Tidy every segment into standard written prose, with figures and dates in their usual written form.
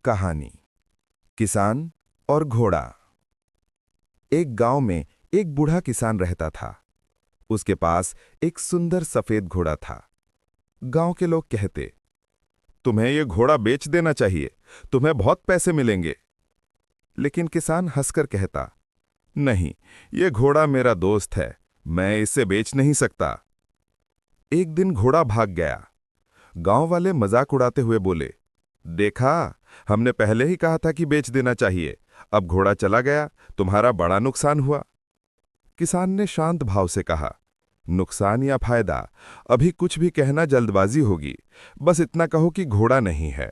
कहानी किसान और घोड़ा। एक गांव में एक बूढ़ा किसान रहता था। उसके पास एक सुंदर सफेद घोड़ा था। गांव के लोग कहते, तुम्हें यह घोड़ा बेच देना चाहिए, तुम्हें बहुत पैसे मिलेंगे। लेकिन किसान हंसकर कहता, नहीं, यह घोड़ा मेरा दोस्त है, मैं इसे बेच नहीं सकता। एक दिन घोड़ा भाग गया। गांव वाले मजाक उड़ाते हुए बोले, देखा, हमने पहले ही कहा था कि बेच देना चाहिए, अब घोड़ा चला गया, तुम्हारा बड़ा नुकसान हुआ। किसान ने शांत भाव से कहा, नुकसान या फायदा, अभी कुछ भी कहना जल्दबाजी होगी, बस इतना कहो कि घोड़ा नहीं है।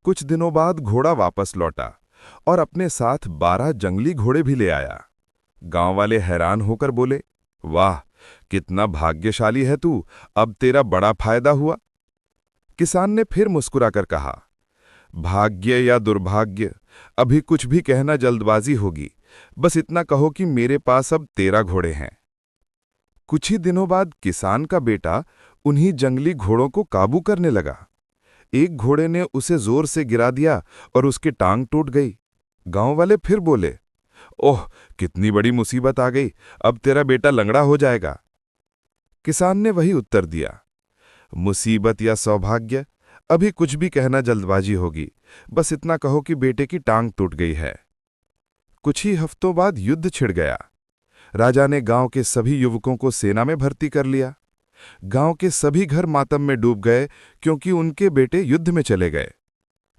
कुछ दिनों बाद घोड़ा वापस लौटा और अपने साथ 12 जंगली घोड़े भी ले आया। गांव वाले हैरान होकर बोले, वाह, कितना भाग्यशाली है तू, अब तेरा बड़ा फायदा हुआ। किसान ने फिर मुस्कुराकर कहा, भाग्य या दुर्भाग्य, अभी कुछ भी कहना जल्दबाजी होगी, बस इतना कहो कि मेरे पास अब 13 घोड़े हैं। कुछ ही दिनों बाद किसान का बेटा उन्हीं जंगली घोड़ों को काबू करने लगा। एक घोड़े ने उसे जोर से गिरा दिया और उसकी टांग टूट गई। गांव वाले फिर बोले, ओह, कितनी बड़ी मुसीबत आ गई, अब तेरा बेटा लंगड़ा हो जाएगा। किसान ने वही उत्तर दिया, मुसीबत या सौभाग्य, अभी कुछ भी कहना जल्दबाजी होगी, बस इतना कहो कि बेटे की टांग टूट गई है। कुछ ही हफ्तों बाद युद्ध छिड़ गया। राजा ने गांव के सभी युवकों को सेना में भर्ती कर लिया। गांव के सभी घर मातम में डूब गए क्योंकि उनके बेटे युद्ध में चले गए।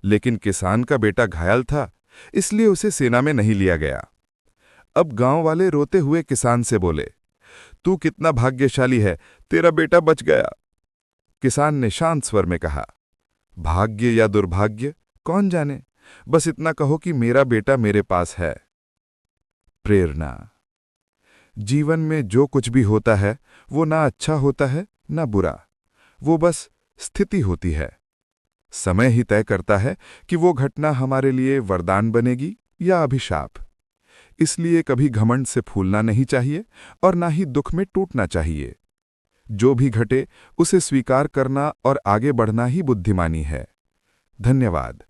लेकिन किसान का बेटा घायल था, इसलिए उसे सेना में नहीं लिया गया। अब गांव वाले रोते हुए किसान से बोले, तू कितना भाग्यशाली है, तेरा बेटा बच गया। किसान ने शांत स्वर में कहा, भाग्य या दुर्भाग्य, कौन जाने, बस इतना कहो कि मेरा बेटा मेरे पास है। प्रेरणा। जीवन में जो कुछ भी होता है वो ना अच्छा होता है ना बुरा, वो बस स्थिति होती है। समय ही तय करता है कि वो घटना हमारे लिए वरदान बनेगी या अभिशाप। इसलिए कभी घमंड से फूलना नहीं चाहिए और ना ही दुख में टूटना चाहिए। जो भी घटे उसे स्वीकार करना और आगे बढ़ना ही बुद्धिमानी है। धन्यवाद।